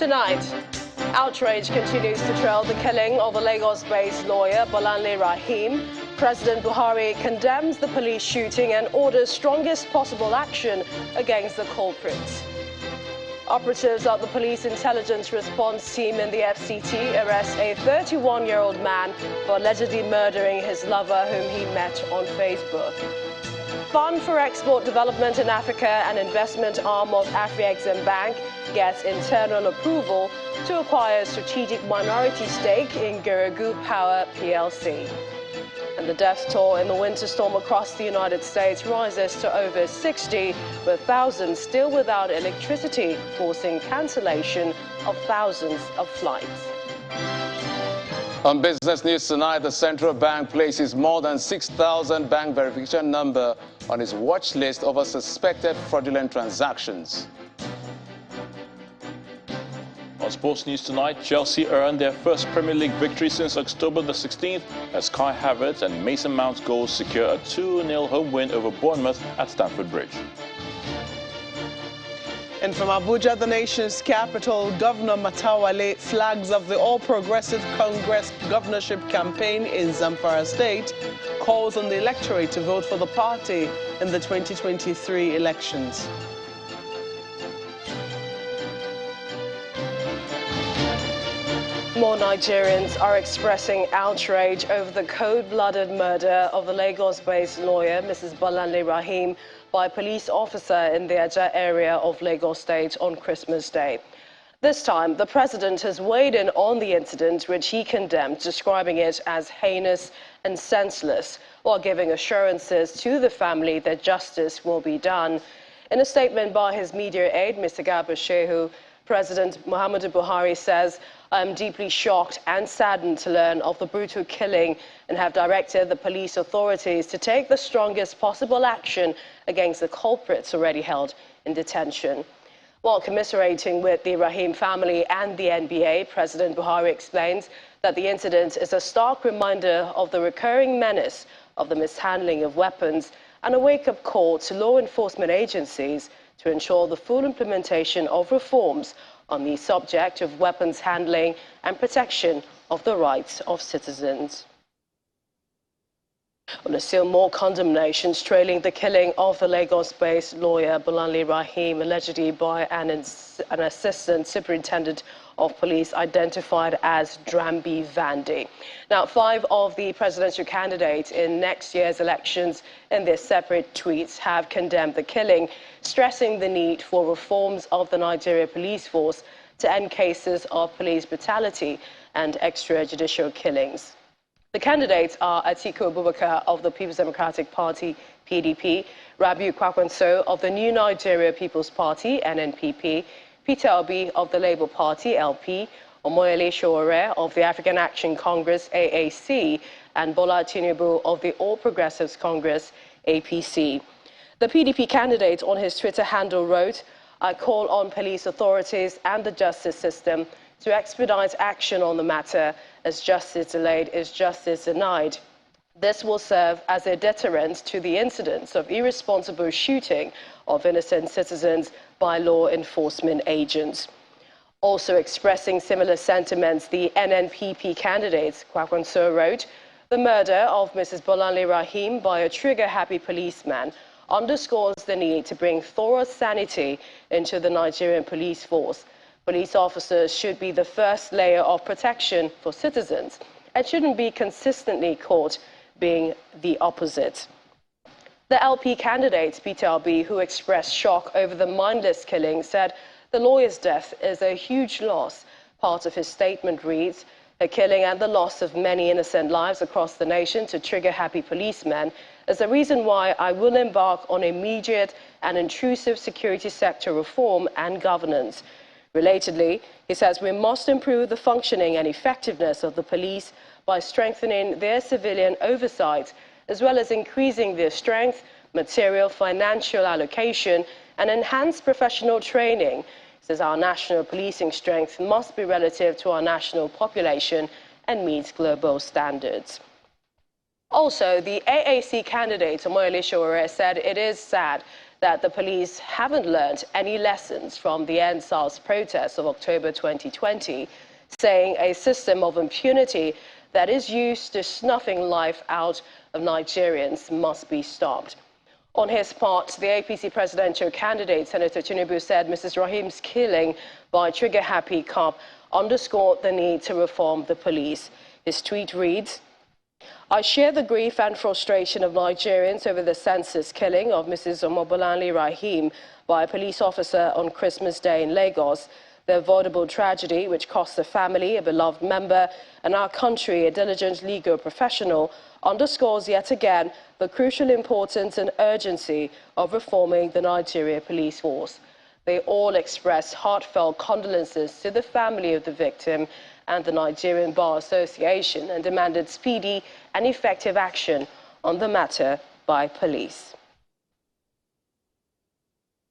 Tonight, outrage continues to trail the killing of a Lagos-based lawyer, Bolanle Rahim. President Buhari condemns the police shooting and orders strongest possible action against the culprits. Operatives of the Police Intelligence Response Team in the FCT arrest a 31-year-old man for allegedly murdering his lover whom he met on Facebook. Fund for Export Development in Africa and investment arm of Afrexim Bank gets internal approval to acquire a strategic minority stake in Geragu Power PLC. And the death toll in the winter storm across the United States rises to over 60, with thousands still without electricity, forcing cancellation of thousands of flights. On business news tonight, the Central Bank places more than 6,000 bank verification number on its watch list over suspected fraudulent transactions. On sports news tonight, Chelsea earned their first Premier League victory since October the 16th as Kai Havertz and Mason Mount's goals secure a 2-0 home win over Bournemouth at Stamford Bridge. And from Abuja, the nation's capital, Governor Matawale flags of the All Progressive Congress governorship campaign in Zamfara State, calls on the electorate to vote for the party in the 2023 elections. More Nigerians are expressing outrage over the cold-blooded murder of the Lagos-based lawyer, Mrs. Bolanle Rahim, by a police officer in the Ajah area of Lagos State on Christmas Day. This time, the president has weighed in on the incident, which he condemned, describing it as heinous and senseless, while giving assurances to the family that justice will be done. In a statement by his media aide, Mr. Garba Shehu, President Muhammadu Buhari says, "I am deeply shocked and saddened to learn of the brutal killing and have directed the police authorities to take the strongest possible action against the culprits already held in detention." While commiserating with the Rahim family and the NBA, President Buhari explains that the incident is a stark reminder of the recurring menace of the mishandling of weapons and a wake-up call to law enforcement agencies to ensure the full implementation of reforms on the subject of weapons handling and protection of the rights of citizens. On still more condemnations trailing the killing of the Lagos-based lawyer Bolanle Rahim, allegedly by an assistant superintendent of police identified as Drambi Vandi. Now, 5 of the presidential candidates in next year's elections in their separate tweets have condemned the killing, stressing the need for reforms of the Nigeria police force to end cases of police brutality and extrajudicial killings. The candidates are Atiku Abubakar of the People's Democratic Party, PDP, Rabiu Kwakwanso of the New Nigeria People's Party, NNPP, Peter Obi of the Labour Party, LP, Omoyele Sowore of the African Action Congress, AAC, and Bola Tinubu of the All Progressives Congress, APC. The PDP candidate on his Twitter handle wrote, "I call on police authorities and the justice system to expedite action on the matter, as justice delayed is justice denied. This will serve as a deterrent to the incidents of irresponsible shooting of innocent citizens by law enforcement agents." Also expressing similar sentiments, the NNPP candidate, Kwakwanso, wrote, "The murder of Mrs. Bolanle Rahim by a trigger-happy policeman underscores the need to bring thorough sanity into the Nigerian police force. Police officers should be the first layer of protection for citizens and shouldn't be consistently caught being the opposite." The LP candidate, Peter Obi, who expressed shock over the mindless killing, said the lawyer's death is a huge loss. Part of his statement reads, "The killing and the loss of many innocent lives across the nation to trigger-happy policemen is the reason why I will embark on immediate and intrusive security sector reform and governance." Relatedly, he says we must improve the functioning and effectiveness of the police by strengthening their civilian oversight, as well as increasing their strength, material, financial allocation, and enhanced professional training. He says our national policing strength must be relative to our national population and meet global standards. Also, the AAC candidate, Omoyele Sowore, said it is sad that the police haven't learned any lessons from the EndSARS protests of October 2020, saying a system of impunity that is used to snuffing life out of Nigerians must be stopped. On his part, the APC presidential candidate, Senator Tinubu, said Mrs. Rahim's killing by trigger-happy cop underscored the need to reform the police. His tweet reads, "I share the grief and frustration of Nigerians over the senseless killing of Mrs. Omobolanle Rahim by a police officer on Christmas Day in Lagos. The avoidable tragedy which cost the family a beloved member and our country a diligent legal professional underscores yet again the crucial importance and urgency of reforming the Nigeria police force. They all expressed heartfelt condolences to the family of the victim and the Nigerian Bar Association and demanded speedy and effective action on the matter by police."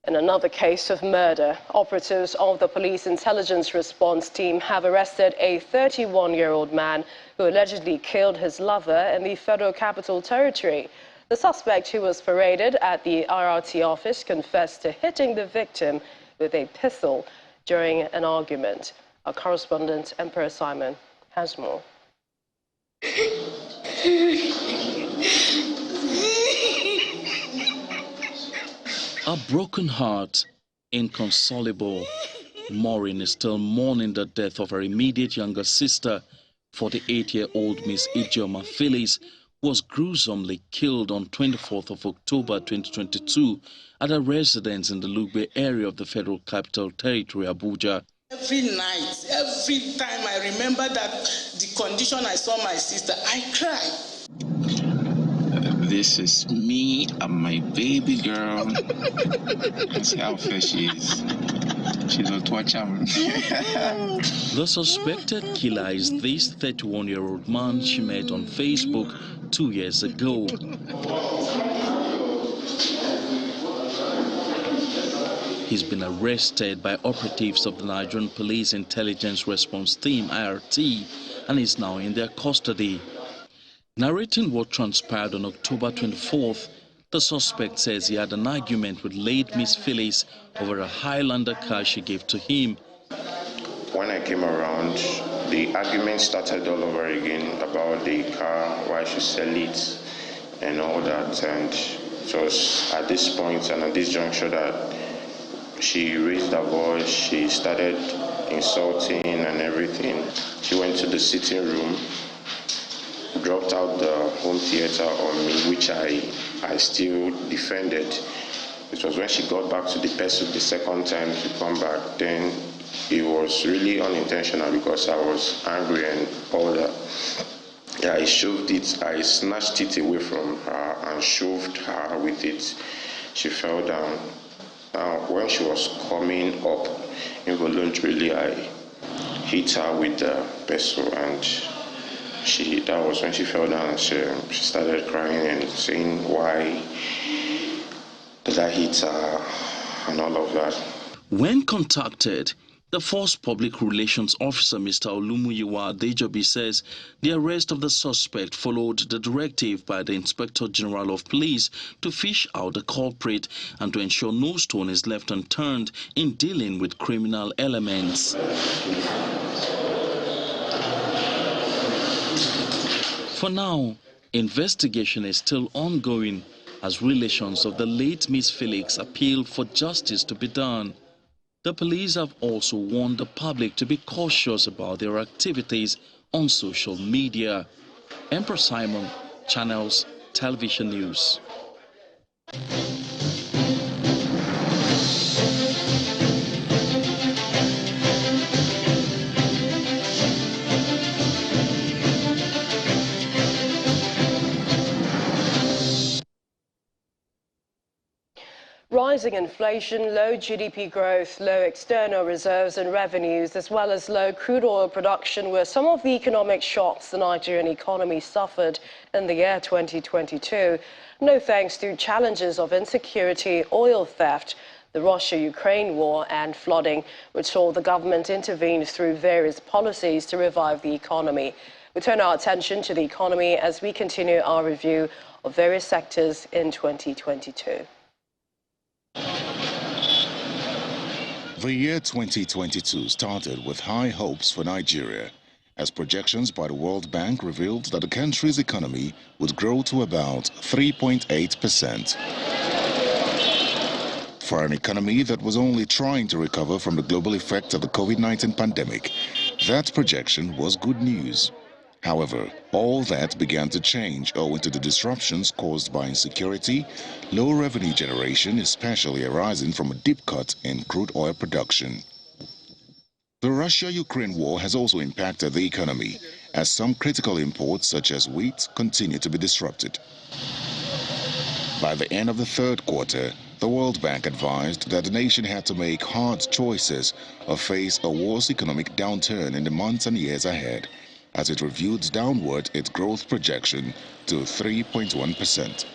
In another case of murder, operatives of the Police Intelligence Response Team have arrested a 31-year-old man who allegedly killed his lover in the Federal Capital Territory. The suspect, who was paraded at the RRT office, confessed to hitting the victim with a pistol during an argument. Our correspondent, Emperor Simon, has more. A broken heart, inconsolable. Maureen is still mourning the death of her immediate younger sister. 48-year-old Miss Ijeoma Phyllis was gruesomely killed on 24th of October 2022 at a residence in the Lugbe area of the Federal Capital Territory, Abuja. Every night, every time I remember the condition I saw my sister, I cry. This is me and my baby girl. That's how fair she is. She's a torture. The suspected killer is this 31-year-old man she met on Facebook 2 years ago. He's been arrested by operatives of the Nigerian Police Intelligence Response Team, IRT, and is now in their custody. Narrating what transpired on October 24th, the suspect says he had an argument with late Miss Phyllis over a Highlander car she gave to him. When I came around, the argument started all over again about the car, why I should sell it, and all that. And it was at this point and at this juncture that she raised her voice, she started insulting and everything. She went to the sitting room, dropped out the home theater on me, which I still defended. It was when she got back to the pursuit the second time to come back, then it was really unintentional because I was angry and all that. Yeah, I shoved it, I snatched it away from her and shoved her with it. She fell down. Now, when she was coming up, involuntarily I hit her with the pestle, and that was when she fell down and she started crying and saying, "Why did I hit her?" and all of that. When contacted, the Force Public Relations Officer, Mr. Olumuyiwa Adejobi, says the arrest of the suspect followed the directive by the Inspector General of Police to fish out the culprit and to ensure no stone is left unturned in dealing with criminal elements. For now, investigation is still ongoing as relations of the late Miss Felix appeal for justice to be done. The police have also warned the public to be cautious about their activities on social media. Emperor Simon, Channels Television News. Rising inflation, low GDP growth, low external reserves and revenues, as well as low crude oil production were some of the economic shocks the Nigerian economy suffered in the year 2022. No thanks to challenges of insecurity, oil theft, the Russia-Ukraine war and flooding, which saw the government intervene through various policies to revive the economy. We turn our attention to the economy as we continue our review of various sectors in 2022. The year 2022 started with high hopes for Nigeria, as projections by the World Bank revealed that the country's economy would grow to about 3.8%. For an economy that was only trying to recover from the global effect of the COVID-19 pandemic, that projection was good news. However, all that began to change owing to the disruptions caused by insecurity, low revenue generation, especially arising from a deep cut in crude oil production. The Russia-Ukraine war has also impacted the economy, as some critical imports such as wheat continue to be disrupted. By the end of the third quarter, the World Bank advised that the nation had to make hard choices or face a worse economic downturn in the months and years ahead, as it reviewed downward its growth projection to 3.1%.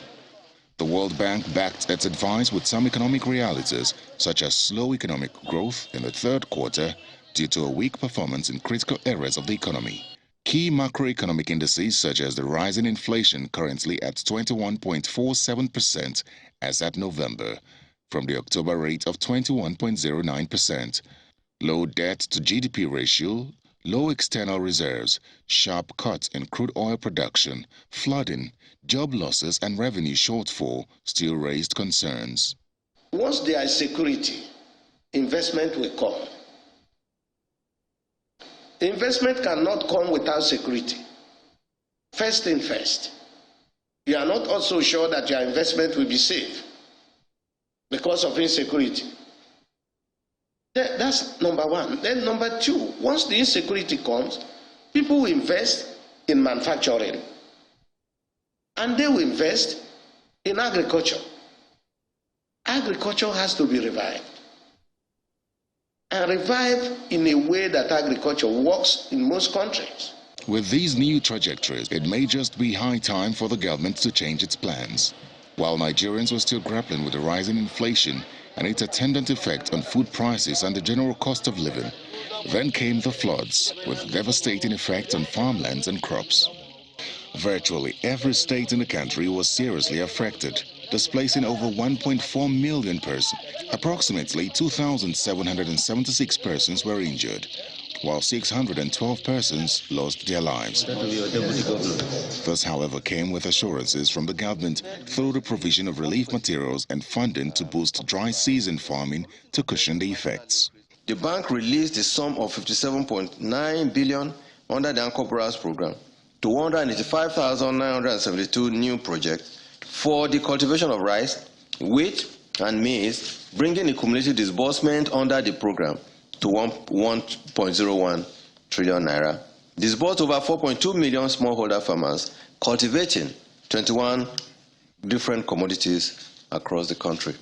The World Bank backed its advice with some economic realities, such as slow economic growth in the third quarter due to a weak performance in critical areas of the economy. Key macroeconomic indices such as the rising inflation currently at 21.47% as at November, from the October rate of 21.09%, low debt to GDP ratio, low external reserves, sharp cuts in crude oil production, flooding, job losses and revenue shortfall still raised concerns. Once there is security, investment will come. Investment cannot come without security. First thing first. You are not also sure that your investment will be safe because of insecurity. That's number one. Then number two, once the insecurity comes, people will invest in manufacturing and they will invest in agriculture. Agriculture has to be revived. And revive in a way that agriculture works in most countries. With these new trajectories, it may just be high time for the government to change its plans. While Nigerians were still grappling with the rising inflation and its attendant effect on food prices and the general cost of living, then came the floods, with devastating effect on farmlands and crops. Virtually every state in the country was seriously affected, displacing over 1.4 million persons. Approximately 2,776 persons were injured, while 612 persons lost their lives. This, however, came with assurances from the government through the provision of relief materials and funding to boost dry season farming to cushion the effects. The bank released a sum of 57.9 billion under the Anchor Borrowers program to 185,972 new projects for the cultivation of rice, wheat, and maize, bringing the cumulative disbursement under the program to 1.01 trillion naira. Disbursed over 4.2 million smallholder farmers cultivating 21 different commodities across the country.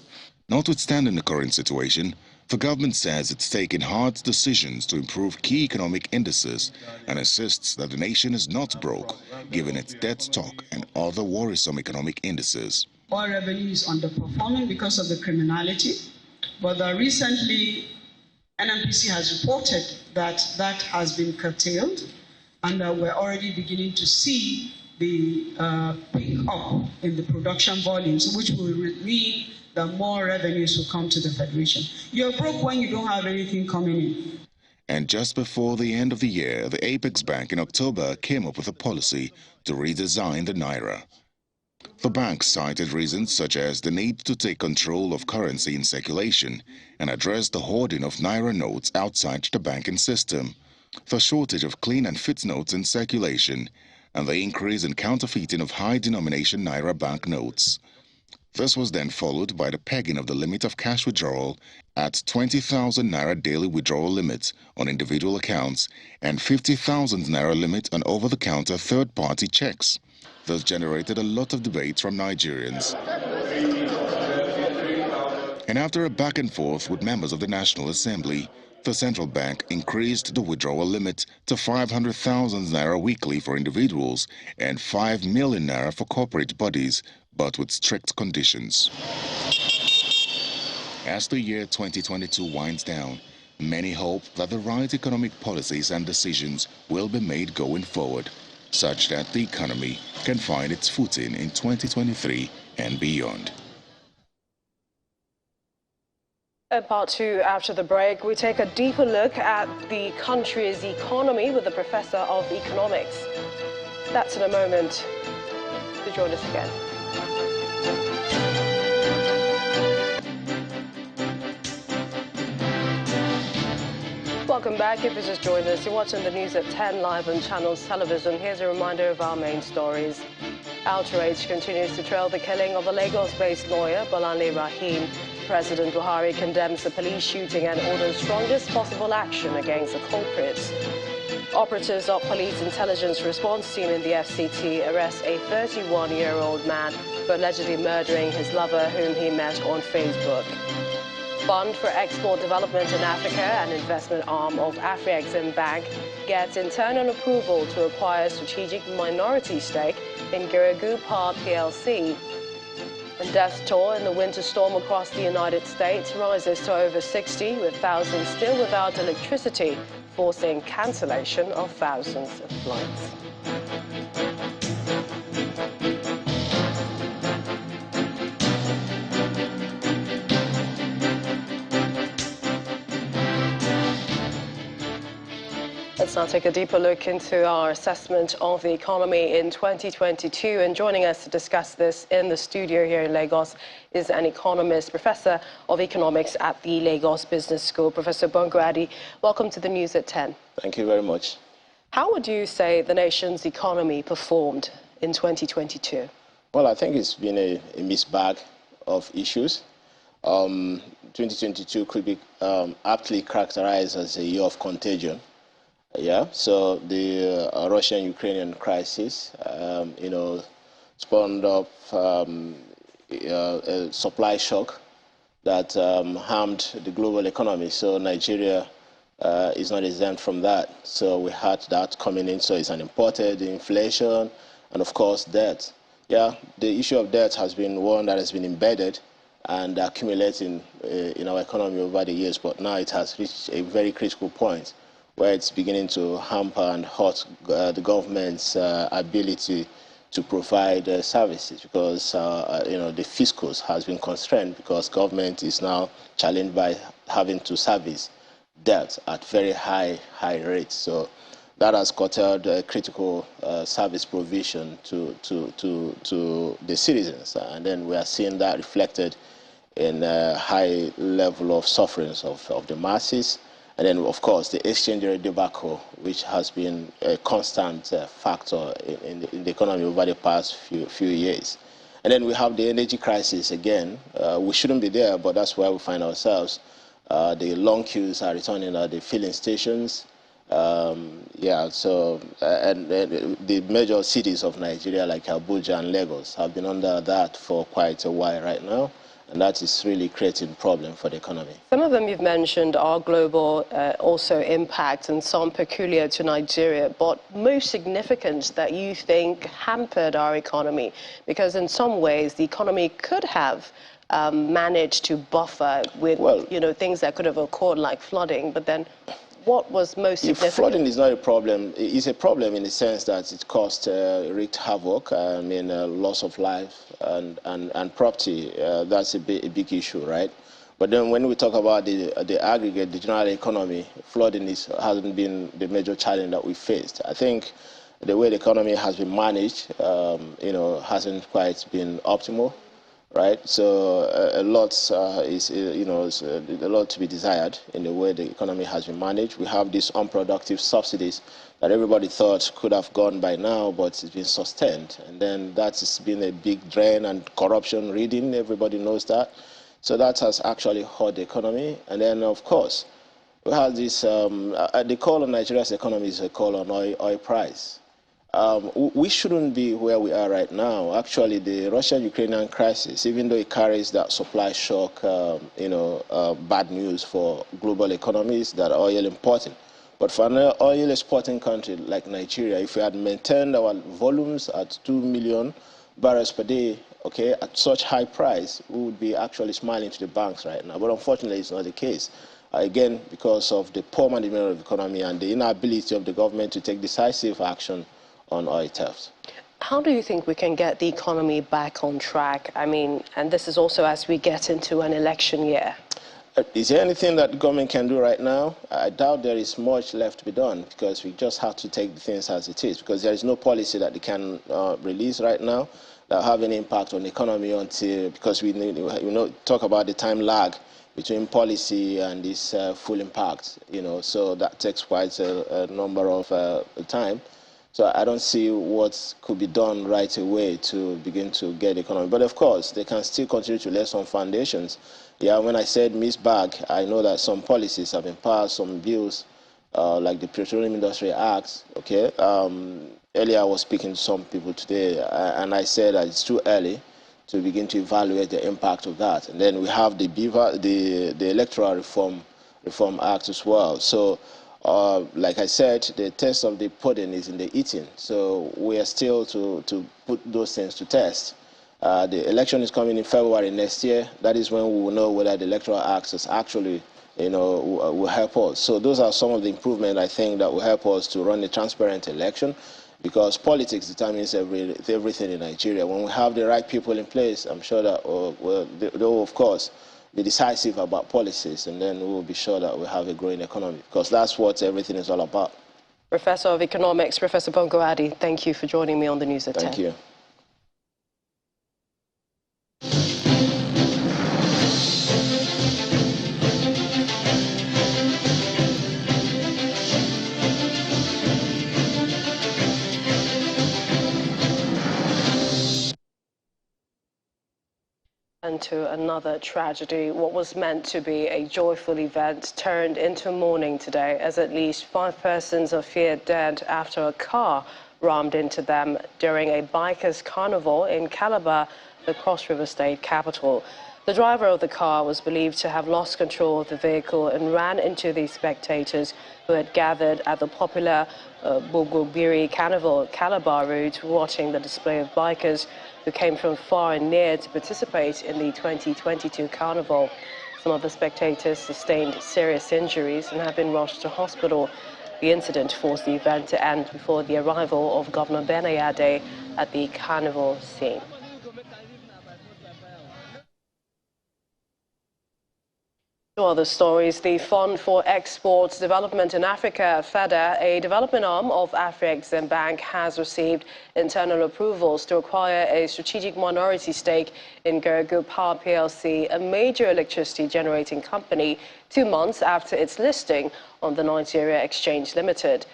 Notwithstanding the current situation, the government says it's taken hard decisions to improve key economic indices and insists that the nation is not broke, given its debt stock and other worrisome economic indices. Oil revenue is underperforming because of the criminality, but recently NNPC has reported that that has been curtailed, and we're already beginning to see the pick up in the production volumes, which will mean that more revenues will come to the Federation. You're broke when you don't have anything coming in. And just before the end of the year, the Apex Bank in October came up with a policy to redesign the Naira. The bank cited reasons such as the need to take control of currency in circulation and address the hoarding of Naira notes outside the banking system, the shortage of clean and fit notes in circulation, and the increase in counterfeiting of high-denomination Naira banknotes. This was then followed by the pegging of the limit of cash withdrawal at 20,000 Naira daily withdrawal limit on individual accounts and 50,000 Naira limit on over-the-counter third-party checks. This generated a lot of debate from Nigerians. And after a back and forth with members of the National Assembly, the central bank increased the withdrawal limit to 500,000 Naira weekly for individuals and 5 million Naira for corporate bodies, but with strict conditions. As the year 2022 winds down, many hope that the right economic policies and decisions will be made going forward, such that the economy can find its footing in 2023 and beyond. In part two, after the break, we take a deeper look at the country's economy with the Professor of Economics. That's in a moment. To join us again. Welcome back. If you just joined us, you're watching the news at 10 live on Channels Television. Here's a reminder of our main stories. Outrage continues to trail the killing of a Lagos-based lawyer, Bolanle Rahim. President Buhari condemns the police shooting and orders strongest possible action against the culprits. Operatives of Police Intelligence Response Team in the FCT arrest a 31-year-old man for allegedly murdering his lover whom he met on Facebook. Fund for Export Development in Africa, an investment arm of Afrexim Bank, gets internal approval to acquire a strategic minority stake in Geregu Power PLC. And death toll in the winter storm across the United States rises to over 60, with thousands still without electricity, forcing cancellation of thousands of flights. Let's now take a deeper look into our assessment of the economy in 2022. And joining us to discuss this in the studio here in Lagos is an economist, Professor of Economics at the Lagos Business School, Professor Bongo-Addy. Welcome to the News at 10. Thank you very much. How would you say the nation's economy performed in 2022? Well, I think it's been a mixed bag of issues. 2022 could be aptly characterized as a year of contagion. Yeah, so the Russian-Ukrainian crisis, spawned up a supply shock that harmed the global economy. So Nigeria is not exempt from that. So we had that coming in. So it's an imported inflation and, of course, debt. Yeah, the issue of debt has been one that has been embedded and accumulating in our economy over the years. But now it has reached a very critical point where it's beginning to hamper and hurt the government's ability to provide services, because the fiscus has been constrained because government is now challenged by having to service debt at very high rates. So that has curtailed critical service provision to the citizens, and then we are seeing that reflected in a high level of sufferings of the masses. And then, of course, the exchange rate debacle, which has been a constant factor in the economy over the past few years. And then we have the energy crisis again. We shouldn't be there, but that's where we find ourselves. The long queues are returning at the filling stations. And the major cities of Nigeria, like Abuja and Lagos, have been under that for quite a while right now. And that is really creating a problem for the economy. Some of them you've mentioned are global also impact and some peculiar to Nigeria, but most significant that you think hampered our economy, because in some ways the economy could have managed to buffer with things that could have occurred like flooding, but then what was most significant? Flooding is not a problem. It's a problem in the sense that it caused wreaked havoc, loss of life and property. That's a big issue, right? But then when we talk about the aggregate, the general economy, flooding hasn't been the major challenge that we faced. I think the way the economy has been managed, hasn't quite been optimal. Right, so a lot is a lot to be desired in the way the economy has been managed. We have these unproductive subsidies that everybody thought could have gone by now, but it's been sustained, and then that's been a big drain and corruption reading. Everybody knows that, so that has actually hurt the economy. And then, of course, we have this. The call on Nigeria's economy is a call on oil price. We shouldn't be where we are right now. Actually, the Russian-Ukrainian crisis, even though it carries that supply shock, bad news for global economies that are oil importing. But for an oil exporting country like Nigeria, if we had maintained our volumes at 2 million barrels per day, okay, at such high price, we would be actually smiling to the banks right now. But unfortunately, it's not the case. Again, because of the poor management of the economy and the inability of the government to take decisive action on oil theft. How do you think we can get the economy back on track? I mean, and this is also as we get into an election year. Is there anything that the government can do right now? I doubt there is much left to be done, because we just have to take the things as it is, because there is no policy that they can release right now that have any impact on the economy until, because we talk about the time lag between policy and this full impact, so that takes quite a number of time. So I don't see what could be done right away to begin to get the economy. But of course, they can still continue to lay some foundations. Yeah, when I said mixed bag, I know that some policies have been passed, some bills, like the Petroleum Industry Act, okay? Earlier I was speaking to some people today, and I said that it's too early to begin to evaluate the impact of that. And then we have the Electoral Reform Act as well. So, like I said, the test of the pudding is in the eating. So we are still to put those things to test. The election is coming in February next year. That is when we will know whether the Electoral Act is actually, will help us. So those are some of the improvements I think that will help us to run a transparent election, because politics determines everything in Nigeria. When we have the right people in place, I'm sure that they will, of course, be decisive about policies, and then we will be sure that we have a growing economy, because that's what everything is all about. Professor of Economics, Professor Bongo Adi, thank you for joining me on the News at 10. Thank you. And to another tragedy. What was meant to be a joyful event turned into mourning today, as at least 5 persons are feared dead after a car rammed into them during a bikers' carnival in Calabar, the Cross River State capital. The driver of the car was believed to have lost control of the vehicle and ran into the spectators who had gathered at the popular Bogobiri Carnival Calabar route, watching the display of bikers who came from far and near to participate in the 2022 carnival. Some of the spectators sustained serious injuries and have been rushed to hospital. The incident forced the event to end before the arrival of Governor Benayade at the carnival scene. To other stories, the Fund for Exports Development in Africa, FEDA, a development arm of Afreximbank, has received internal approvals to acquire a strategic minority stake in Geregu Power PLC, a major electricity generating company, 2 months after its listing on the Nigeria Exchange Limited.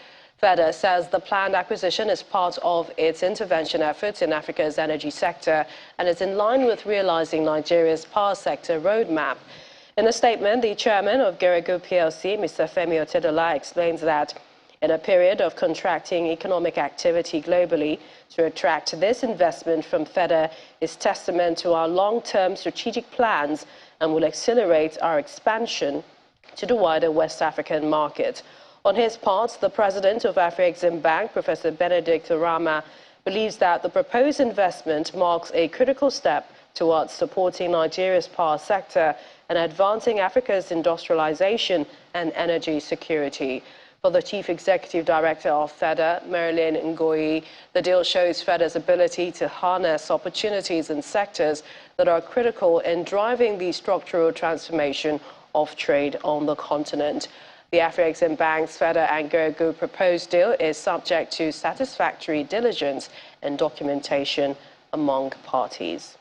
FEDA says the planned acquisition is part of its intervention efforts in Africa's energy sector and is in line with realizing Nigeria's power sector roadmap. In a statement, the chairman of Geregu PLC, Mr. Femi Otedola, explains that in a period of contracting economic activity globally, to attract this investment from FEDA is testament to our long-term strategic plans and will accelerate our expansion to the wider West African market. On his part, the president of Afreximbank, Professor Benedict Orama, believes that the proposed investment marks a critical step towards supporting Nigeria's power sector and advancing Africa's industrialization and energy security. For the Chief Executive Director of FEDA, Marilyn Ngoyi, the deal shows FEDA's ability to harness opportunities in sectors that are critical in driving the structural transformation of trade on the continent. The Afreximbank's FEDA and Geregu proposed deal is subject to satisfactory diligence and documentation among parties.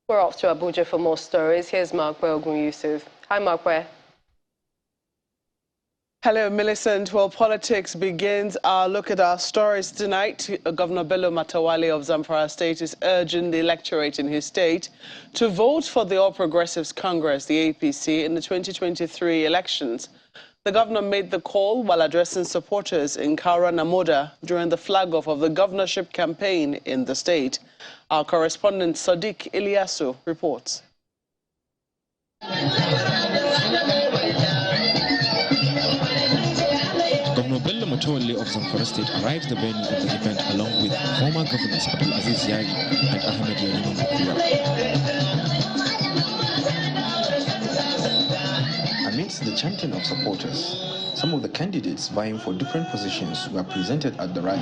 We're off to Abuja for more stories. Here's Markwe Ogun Yusuf. Hi, Markwe. Hello, Millicent. Well, politics begins. Look at our stories tonight. Governor Bello Matawalle of Zamfara State is urging the electorate in his state to vote for the All Progressives Congress, the APC, in the 2023 elections. The governor made the call while addressing supporters in Kaura Namoda during the flag-off of the governorship campaign in the state. Our correspondent Sadiq Ilyasu reports. Governor Bello Matawalle of Zamfara State arrived at the venue of the event along with former governors Abdulaziz Yari and Ahmed Yariman Bukura. Amidst the chanting of supporters, some of the candidates vying for different positions were presented at the rally.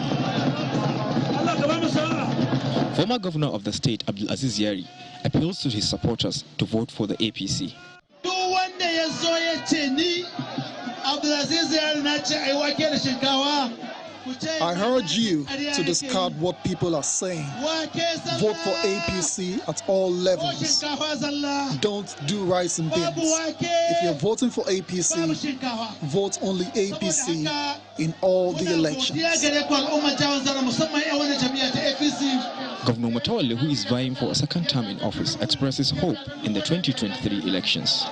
Former governor of the state, Abdulaziz Yari, appeals to his supporters to vote for the APC. I urge you to discard what people are saying. Vote for APC at all levels. Don't do rice and beans. If you're voting for APC, vote only APC in all the elections. Governor Matawalle, who is vying for a second term in office, expresses hope in the 2023 elections.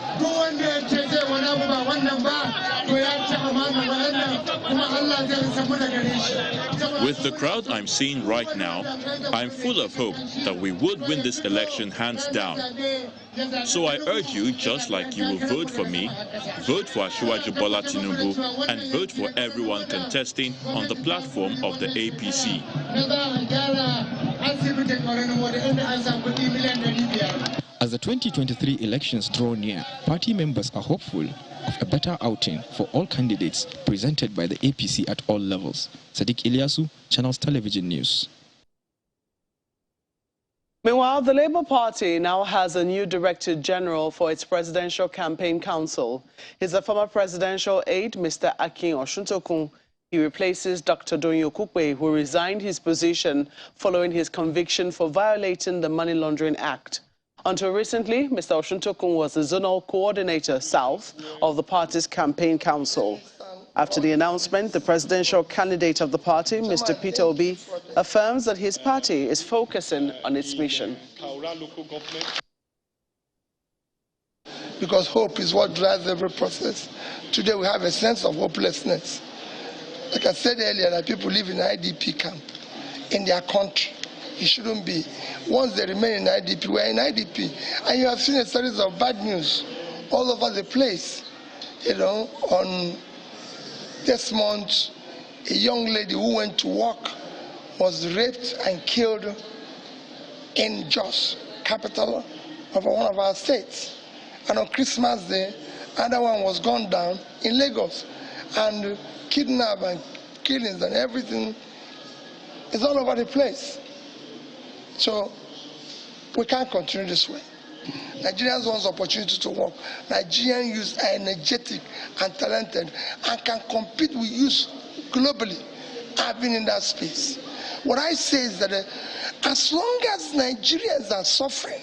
With the crowd I'm seeing right now, I'm full of hope that we would win this election hands down. So I urge you, just like you will vote for me, vote for Asiwaju Bola Tinubu and vote for everyone contesting on the platform of the APC. As the 2023 elections draw near, party members are hopeful of a better outing for all candidates presented by the APC at all levels. Sadiq Ilyasu, Channels Television News. Meanwhile, the Labour Party now has a new Director General for its Presidential Campaign Council. He's the former presidential aide, Mr. Akin Osuntokun. He replaces Dr. Donyo Kukwe, who resigned his position following his conviction for violating the Money Laundering Act. Until recently, Mr. Osuntokun was the zonal coordinator south of the party's campaign council. After the announcement, the presidential candidate of the party, Mr. Peter Obi, affirms that his party is focusing on its mission. Because hope is what drives every process. Today we have a sense of hopelessness. Like I said earlier, that people live in IDP camp in their country. It shouldn't be. Once they remain in IDP, we're in IDP. And you have seen a series of bad news all over the place. You know, on this month, a young lady who went to work was raped and killed in Jos, capital of one of our states. And on Christmas Day, another one was gunned down in Lagos. And kidnapped and killings and everything is all over the place. So we can't continue this way. Nigerians want opportunity to work. Nigerian youth are energetic and talented and can compete with youth globally. I've been in that space. What I say is that as long as Nigerians are suffering,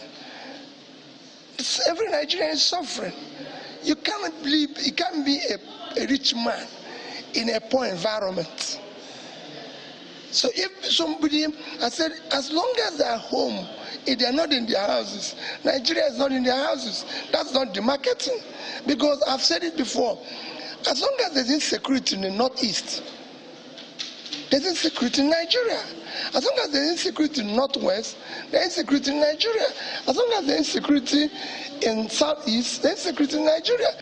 every Nigerian is suffering. You cannot believe, you can't be a rich man in a poor environment. So if somebody, I said, as long as they're home, if they're not in their houses, Nigeria is not in their houses. That's not the marketing. Because I've said it before, as long as there's insecurity in the Northeast, there's insecurity in Nigeria. As long as there's insecurity in the Northwest, there's insecurity in Nigeria. As long as there's insecurity in Southeast, there's insecurity in Nigeria.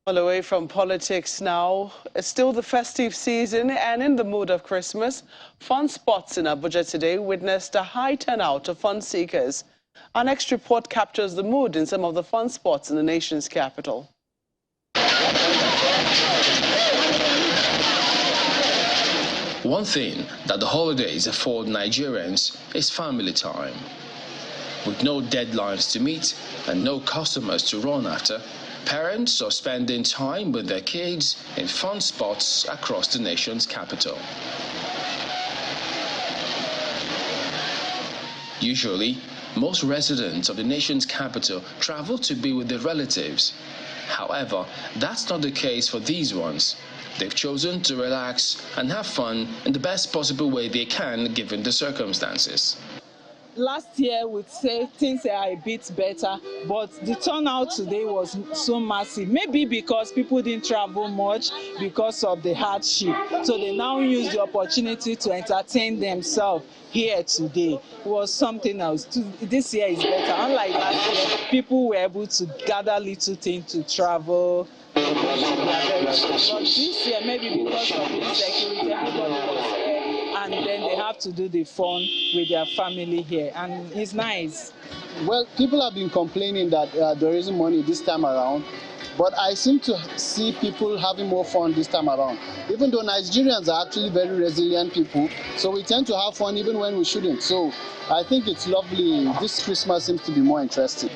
Well, away from politics now, it's still the festive season and in the mood of Christmas, fun spots in Abuja today witnessed a high turnout of fun seekers. Our next report captures the mood in some of the fun spots in the nation's capital. One thing that the holidays afford Nigerians is family time. With no deadlines to meet and no customers to run after, parents are spending time with their kids in fun spots across the nation's capital. Usually, most residents of the nation's capital travel to be with their relatives. However, that's not the case for these ones. They've chosen to relax and have fun in the best possible way they can given the circumstances. Last year, we'd say things are a bit better, but the turnout today was so massive. Maybe because people didn't travel much because of the hardship. So they now use the opportunity to entertain themselves here today. It was something else. This year is better. Unlike last year, people were able to gather little things to travel. But this year, maybe because of the insecurity, everybody was here. And then they have to do the fun with their family here, and it's nice. Well, people have been complaining that there isn't money this time around, But I seem to see people having more fun this time around, even though Nigerians are actually very resilient people. So we tend to have fun even when we shouldn't. So I think it's lovely. This Christmas seems to be more interesting.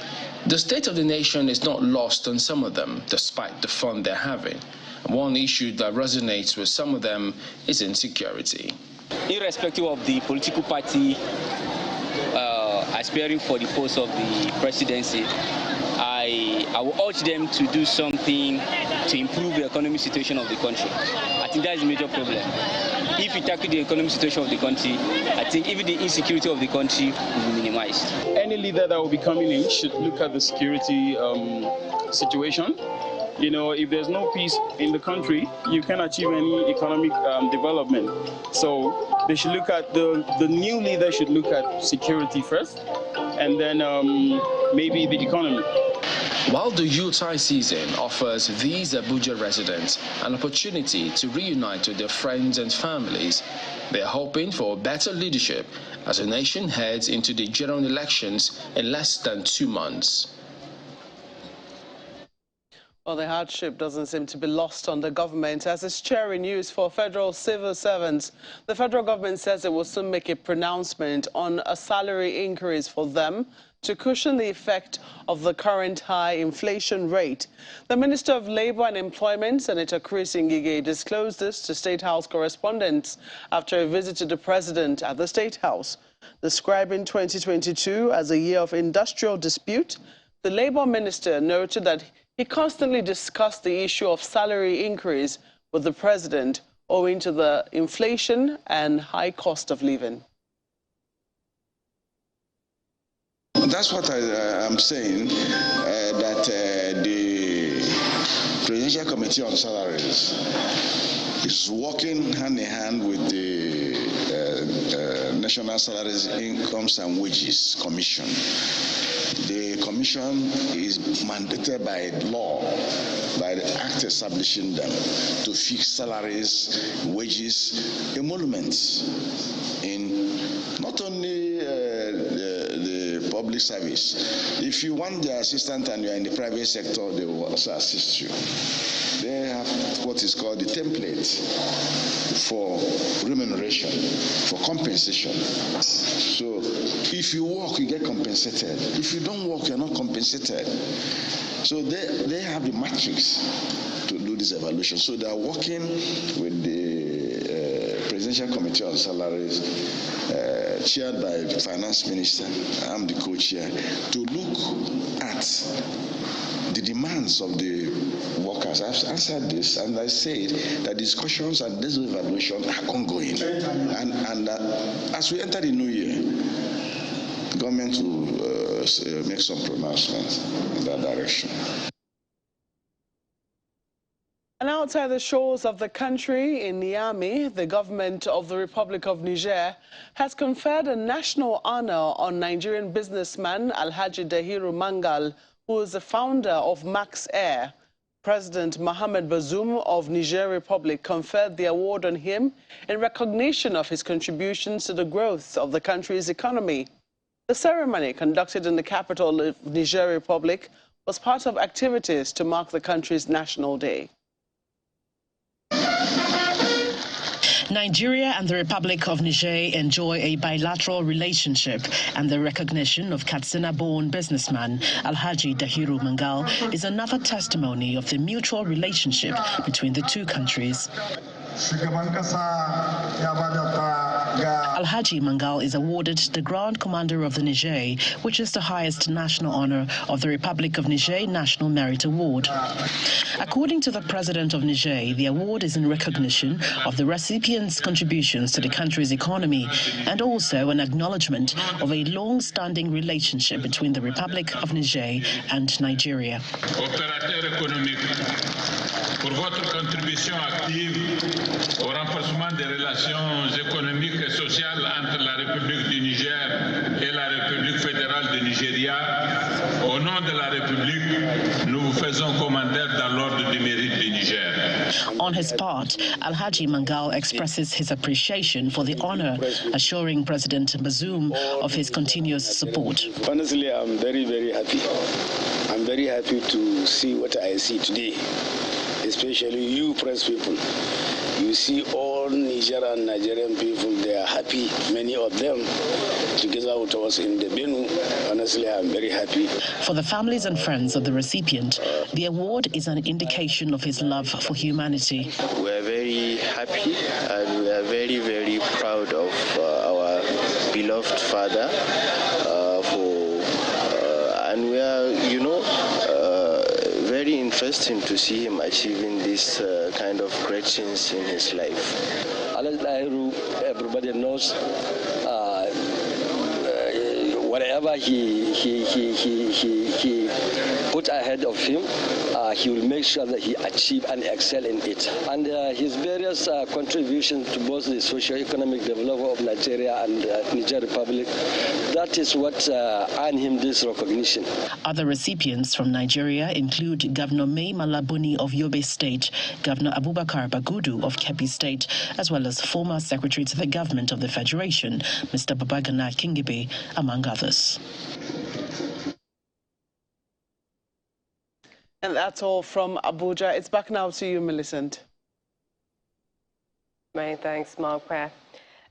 The state of the nation is not lost on some of them, despite the fun they're having. One issue that resonates with some of them is insecurity. Irrespective of the political party aspiring for the post of the presidency, I will urge them to do something to improve the economic situation of the country. I think that is a major problem. If we tackle the economic situation of the country, I think even the insecurity of the country will be minimized. Any leader that will be coming in should look at the security situation. You know, if there's no peace in the country, you can't achieve any economic development. So they should look at, the new leader should look at security first, and then maybe the economy. While the Yuletide season offers these Abuja residents an opportunity to reunite with their friends and families, they are hoping for better leadership as the nation heads into the general elections in less than 2 months. Well, the hardship doesn't seem to be lost on the government. As it's cheering news for federal civil servants, the federal government says it will soon make a pronouncement on a salary increase for them to cushion the effect of the current high inflation rate. The Minister of Labour and Employment, Senator Chris Ngige, disclosed this to State House correspondents after a visit to the President at the State House. Describing 2022 as a year of industrial dispute, the Labour Minister noted that he constantly discussed the issue of salary increase with the President owing to the inflation and high cost of living. That's what I'm saying, that the Presidential Committee on Salaries is working hand in hand with the National Salaries, Incomes and Wages Commission. The commission is mandated by law, by the act establishing them, to fix salaries, wages, emoluments in not only the public service. If you want the assistant and you are in the private sector, they will also assist you. They have what is called the template for remuneration, for compensation. So if you work, you get compensated. If you don't work, you're not compensated. So they have the matrix to do this evaluation. So they are working with the Presidential Committee on Salaries, chaired by the Finance Minister. I'm the co-chair, to look at the demands of the workers. I've answered this, and I said that discussions and this evaluation are ongoing. And as we enter the new year, the government will make some pronouncements in that direction. And outside the shores of the country, in Niamey, the government of the Republic of Niger has conferred a national honor on Nigerian businessman Alhaji Dahiru Mangal, who is the founder of Max Air. President Mohamed Bazoum of Niger Republic conferred the award on him in recognition of his contributions to the growth of the country's economy. The ceremony, conducted in the capital of Niger Republic, was part of activities to mark the country's National Day. Nigeria and the Republic of Niger enjoy a bilateral relationship, and the recognition of Katsina-born businessman Alhaji Dahiru Mangal is another testimony of the mutual relationship between the two countries. Alhaji Mangal is awarded the Grand Commander of the Niger, which is the highest national honor of the Republic of Niger National Merit Award. According to the President of Niger, the award is in recognition of the recipient's contributions to the country's economy and also an acknowledgement of a long-standing relationship between the Republic of Niger and Nigeria. Pour votre contribution active au renforcement des relations économiques et sociales entre la République du Niger et la République fédérale du Nigeria. Au nom de la République, nous vous faisons commentaire dans l'ordre du mérite du Niger. On his part, Alhaji Mangal expresses his appreciation for the honor, assuring President Bazoum of his continuous support. Honestly, I'm very, very happy. I'm I'm very happy to see what I see today, especially you press people. You see all Niger and Nigerian people, they are happy, many of them, together with us in the Benue. Honestly, I'm very happy. For the families and friends of the recipient, the award is an indication of his love for humanity. We are very happy and we are very, very proud of our beloved father. And we are, very interesting to see him achieving this kind of great things in his life. Everybody knows whatever he put ahead of him, he will make sure that he achieve and excel in it. And his various contributions to both the socio-economic development of Nigeria and Niger Republic, that is what earned him this recognition. Other recipients from Nigeria include Governor Mai Malabuni of Yobe State, Governor Abubakar Bagudu of Kebbi State, as well as former Secretary to the Government of the Federation, Mr. Babagana Kingibe, among others. And that's all from Abuja. It's back now to you, Millicent. Many thanks, Mark.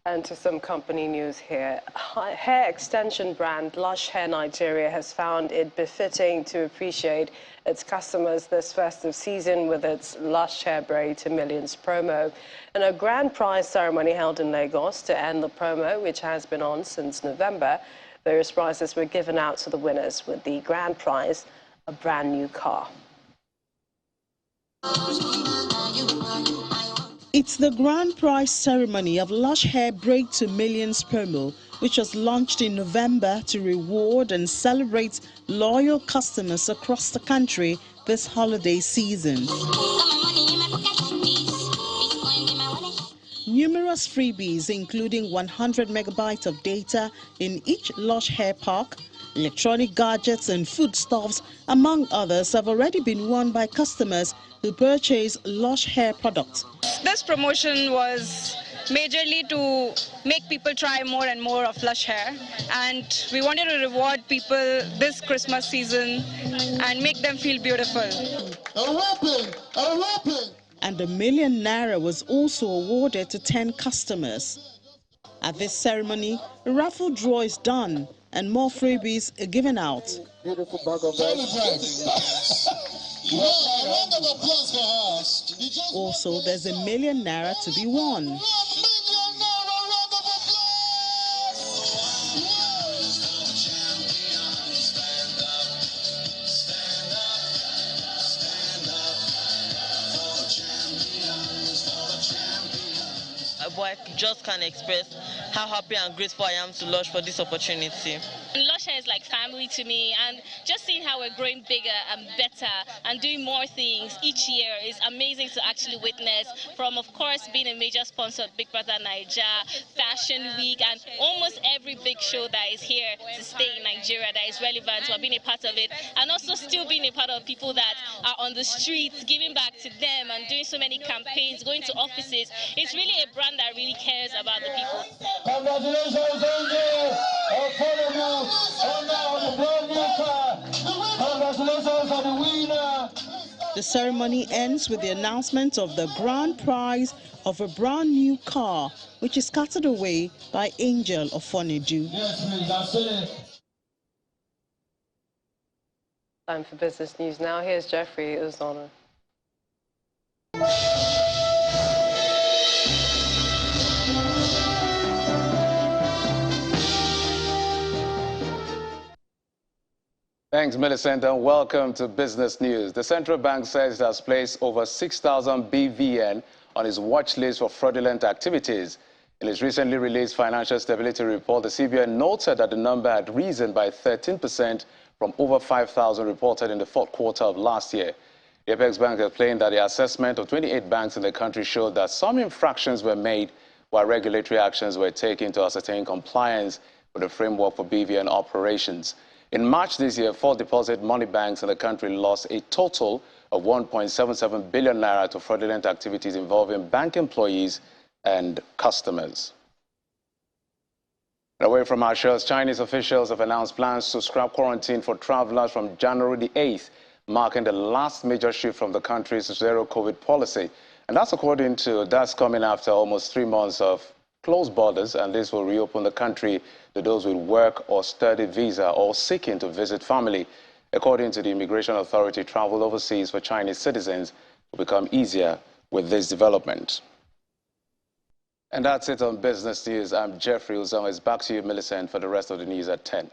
And to some company news here. Hair extension brand Lush Hair Nigeria has found it befitting to appreciate its customers this festive season with its Lush Hair Braid to Millions promo. And a grand prize ceremony held in Lagos to end the promo, which has been on since November. Various prizes were given out to the winners, with the grand prize a brand new car. It's the grand prize ceremony of Lush Hair Braid to Millions promo, which was launched in November to reward and celebrate loyal customers across the country this holiday season. Numerous freebies, including 100 megabytes of data in each Lush Hair Park, electronic gadgets and foodstuffs, among others, have already been won by customers who purchase Lush Hair products. This promotion was majorly to make people try more and more of Lush Hair, and we wanted to reward people this Christmas season and make them feel beautiful. And ₦1 million was also awarded to 10 customers. At this ceremony, a raffle draw is done and more freebies are given out. Beautiful bag of rice. Also, there's ₦1 million to be won. I just can't express how happy and grateful I am to Lush for this opportunity. Lush Hair is like family to me, and just seeing how we're growing bigger and better and doing more things each year is amazing to actually witness. From, of course, being a major sponsor of Big Brother Naija, Fashion Week, and almost every big show that is here to stay in Nigeria that is relevant, we're being a part of it, and also still being a part of people that are on the streets, giving back to them and doing so many campaigns, going to offices. It's really a brand that really cares about the people. Congratulations, Angel! Congratulations on the winner! The ceremony ends with the announcement of the grand prize of a brand new car, which is carted away by Angel of Fonedu. Yes, please, that's it. Time for business news now. Here's Jeffrey Uzona. Thanks, Millicent, and welcome to Business News. The central bank says it has placed over 6,000 BVN on its watch list for fraudulent activities. In its recently released financial stability report, the CBN noted that the number had risen by 13% from over 5,000 reported in the fourth quarter of last year. The Apex Bank explained that the assessment of 28 banks in the country showed that some infractions were made while regulatory actions were taken to ascertain compliance with the framework for BVN operations. In March this year, 4 deposit money banks in the country lost a total of 1.77 billion naira to fraudulent activities involving bank employees and customers. Away from our shores, Chinese officials have announced plans to scrap quarantine for travelers from January the 8th, marking the last major shift from the country's zero-COVID policy. And that's coming after almost 3 months of closed borders, and this will reopen the country to those with work or study visa or seeking to visit family. According to the Immigration Authority, travel overseas for Chinese citizens will become easier with this development. And that's it on Business News. I'm Jeffrey Uzama. It's back to you, Millicent, for the rest of the news at 10.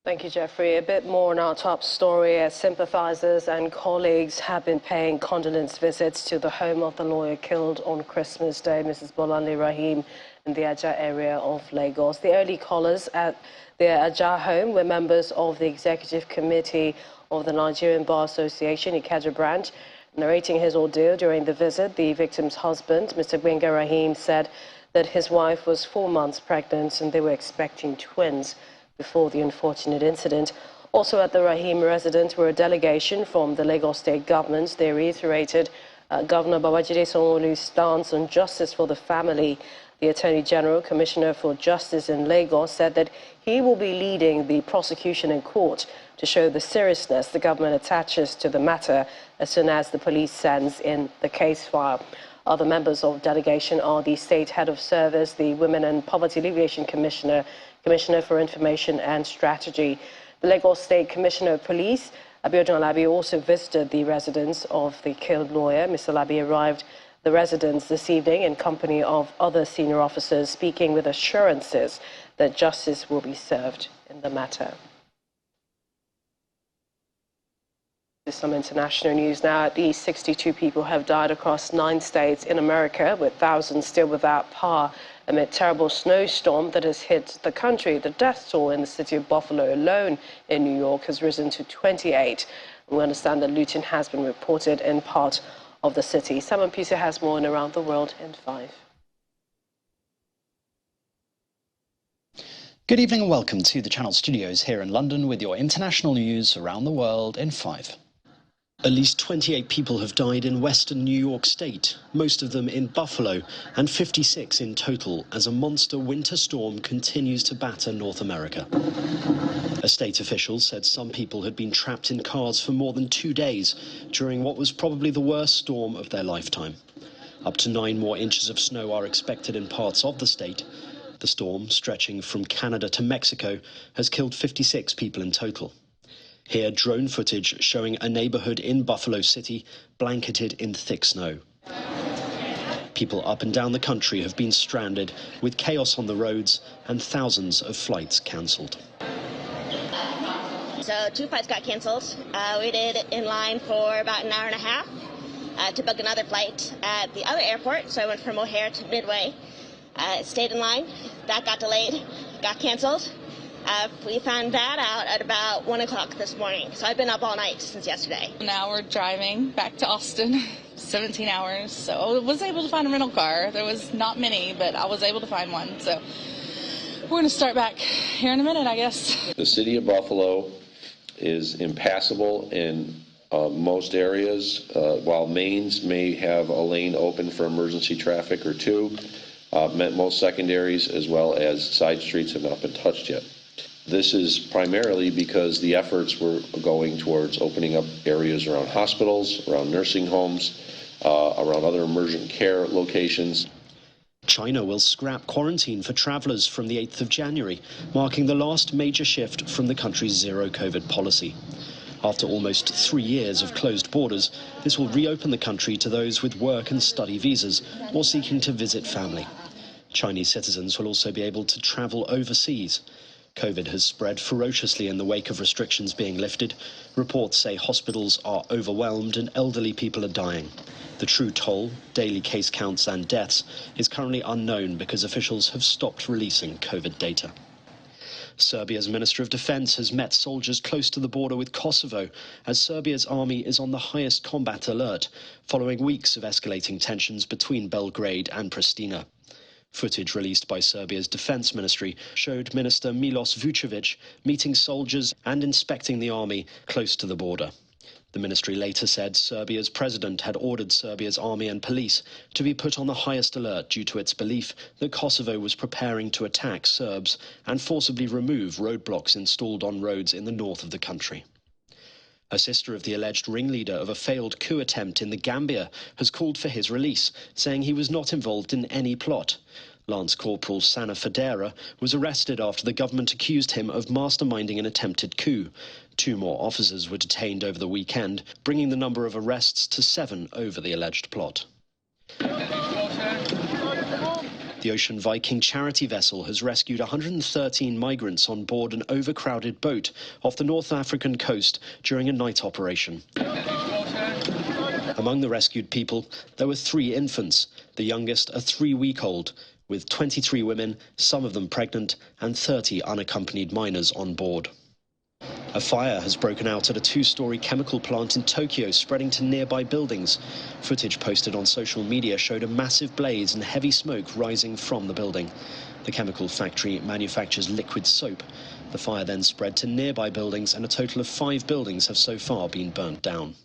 Thank you, Jeffrey. A bit more on our top story as sympathizers and colleagues have been paying condolence visits to the home of the lawyer killed on Christmas Day, Mrs. Bolanle Rahim, in the Ajah area of Lagos. The early callers at the Ajah home were members of the Executive Committee of the Nigerian Bar Association, Ikeja branch. Narrating his ordeal during the visit, the victim's husband, Mr. Gbenga Rahim, said that his wife was 4 months pregnant and they were expecting twins before the unfortunate incident. Also at the Rahim residence were a delegation from the Lagos State government. They reiterated Governor Babajide Sanwo-Olu's stance on justice for the family. The Attorney General, Commissioner for Justice in Lagos, said that he will be leading the prosecution in court to show the seriousness the government attaches to the matter as soon as the police sends in the case file. Other members of the delegation are the State Head of Service, the Women and Poverty Alleviation Commissioner, Commissioner for Information and Strategy. The Lagos State Commissioner of Police, Abiodun Alabi, also visited the residence of the killed lawyer. Mr. Alabi arrived at the residence this evening in company of other senior officers, speaking with assurances that justice will be served in the matter. Some international news now. At least 62 people have died across 9 states in America, with thousands still without power amid terrible snowstorm that has hit the country. The death toll in the city of Buffalo alone in New York has risen to 28. We understand that looting has been reported in part of the city. Simon Pisa has more on Around the World in 5. Good evening and welcome to the Channel Studios here in London with your international news around the world in 5. At least 28 people have died in western New York State, most of them in Buffalo, and 56 in total as a monster winter storm continues to batter North America. A state official said some people had been trapped in cars for more than 2 days during what was probably the worst storm of their lifetime. Up to 9 more inches of snow are expected in parts of the state. The storm, stretching from Canada to Mexico, has killed 56 people in total. Here, drone footage showing a neighborhood in Buffalo City blanketed in thick snow. People up and down the country have been stranded, with chaos on the roads and thousands of flights cancelled. So 2 flights got cancelled. We waited in line for about an hour and a half to book another flight at the other airport. So I went from O'Hare to Midway. Stayed in line. That got delayed, got cancelled. We found that out at about 1 o'clock this morning. So I've been up all night since yesterday. Now we're driving back to Austin, 17 hours. So I was able to find a rental car. There was not many, but I was able to find one. So we're going to start back here in a minute, I guess. The city of Buffalo is impassable in most areas, while mains may have a lane open for emergency traffic or 2. Most secondaries as well as side streets have not been touched yet. This is primarily because the efforts were going towards opening up areas around hospitals, around nursing homes, around other emergent care locations. China will scrap quarantine for travellers from the 8th of January, marking the last major shift from the country's zero-COVID policy. After almost 3 years of closed borders, this will reopen the country to those with work and study visas or seeking to visit family. Chinese citizens will also be able to travel overseas. COVID has spread ferociously in the wake of restrictions being lifted. Reports say hospitals are overwhelmed and elderly people are dying. The true toll, daily case counts and deaths, is currently unknown because officials have stopped releasing COVID data. Serbia's Minister of Defense has met soldiers close to the border with Kosovo as Serbia's army is on the highest combat alert, following weeks of escalating tensions between Belgrade and Pristina. Footage released by Serbia's defense ministry showed Minister Milos Vucevic meeting soldiers and inspecting the army close to the border. The ministry later said Serbia's president had ordered Serbia's army and police to be put on the highest alert due to its belief that Kosovo was preparing to attack Serbs and forcibly remove roadblocks installed on roads in the north of the country. A sister of the alleged ringleader of a failed coup attempt in the Gambia has called for his release, saying he was not involved in any plot. Lance Corporal Sana Federa was arrested after the government accused him of masterminding an attempted coup. 2 more officers were detained over the weekend, bringing the number of arrests to 7 over the alleged plot. The Ocean Viking charity vessel has rescued 113 migrants on board an overcrowded boat off the North African coast during a night operation. Among the rescued people, there were 3 infants, the youngest a 3-week-old, with 23 women, some of them pregnant, and 30 unaccompanied minors on board. A fire has broken out at a 2-story chemical plant in Tokyo, spreading to nearby buildings. Footage posted on social media showed a massive blaze and heavy smoke rising from the building. The chemical factory manufactures liquid soap. The fire then spread to nearby buildings, and a total of 5 buildings have so far been burnt down.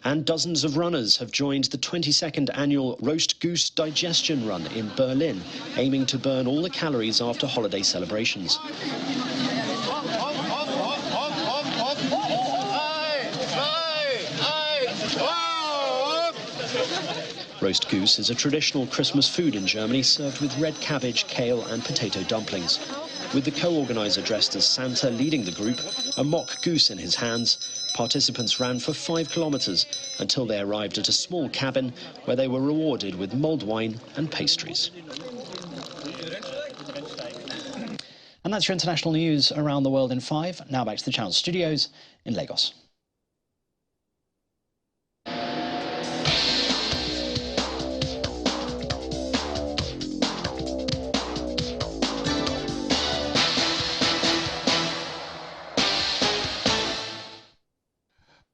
And dozens of runners have joined the 22nd annual Roast Goose Digestion Run in Berlin, aiming to burn all the calories after holiday celebrations. Roast goose is a traditional Christmas food in Germany, served with red cabbage, kale and potato dumplings. With the co-organizer dressed as Santa leading the group, a mock goose in his hands, participants ran for 5 kilometers until they arrived at a small cabin where they were rewarded with mulled wine and pastries. And that's your international news around the world in 5. Now back to the Channel studios in Lagos.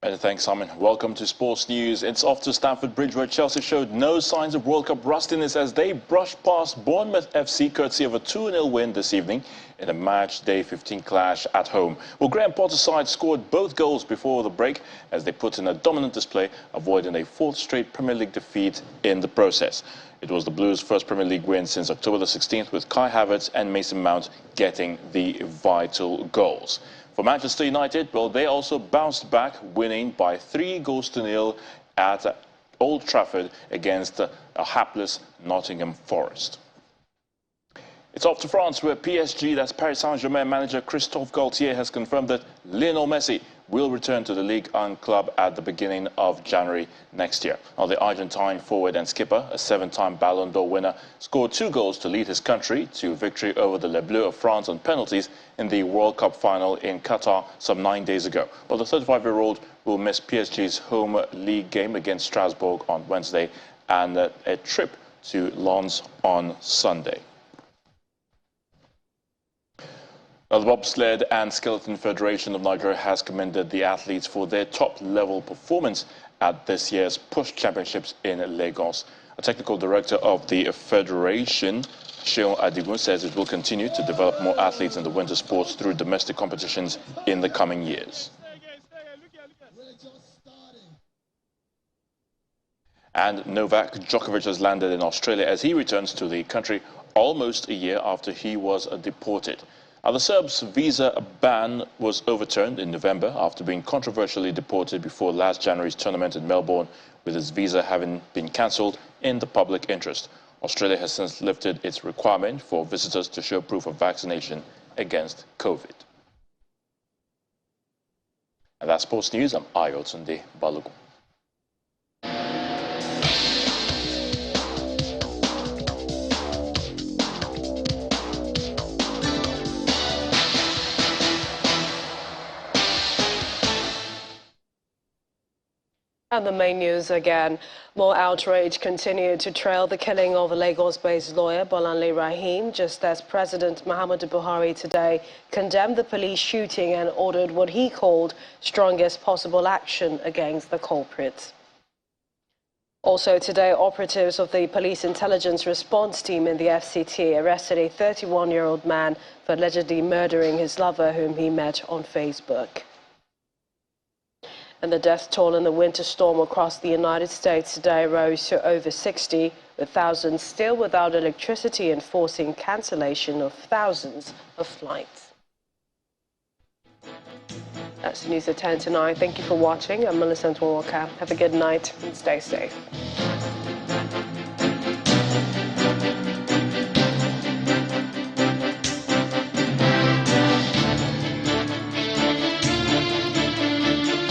Many thanks, Simon. Welcome to Sports News. It's off to Stamford Bridge, where Chelsea showed no signs of World Cup rustiness as they brushed past Bournemouth FC courtesy of a 2-0 win this evening in a match day 15 clash at home. Well, Graham Potter's side scored both goals before the break as they put in a dominant display, avoiding a 4th straight Premier League defeat in the process. It was the Blues' first Premier League win since October the 16th, with Kai Havertz and Mason Mount getting the vital goals. For Manchester United, well, they also bounced back, winning by 3-0 at Old Trafford against a hapless Nottingham Forest. It's off to France, where PSG, that's Paris Saint-Germain manager Christophe Galtier, has confirmed that Lionel Messi will return to the Ligue 1 club at the beginning of January next year. Now, the Argentine forward and skipper, a 7-time Ballon d'Or winner, scored 2 goals to lead his country to victory over the Les Bleus of France on penalties in the World Cup final in Qatar some 9 days ago. But the 35-year-old will miss PSG's home league game against Strasbourg on Wednesday and a trip to Lens on Sunday. Now, the Bobsled and Skeleton Federation of Nigeria has commended the athletes for their top-level performance at this year's Push Championships in Lagos. A technical director of the federation, Seun Adigun, says it will continue to develop more athletes in the winter sports through domestic competitions in the coming years. And Novak Djokovic has landed in Australia as he returns to the country almost a year after he was deported. Now, the Serb's visa ban was overturned in November after being controversially deported before last January's tournament in Melbourne, with his visa having been cancelled in the public interest. Australia has since lifted its requirement for visitors to show proof of vaccination against COVID. And that's Sports News. I'm Ayotunde Balogun. And the main news again. More outrage continued to trail the killing of a Lagos-based lawyer, Bolanle Rahim, just as President Muhammadu Buhari today condemned the police shooting and ordered what he called strongest possible action against the culprits. Also today, operatives of the Police Intelligence Response Team in the FCT arrested a 31-year-old man for allegedly murdering his lover, whom he met on Facebook. And the death toll in the winter storm across the United States today rose to over 60, with thousands still without electricity and forcing cancellation of thousands of flights. That's the news at 10 tonight. Thank you for watching. I'm Millicent Walker. Have a good night and stay safe.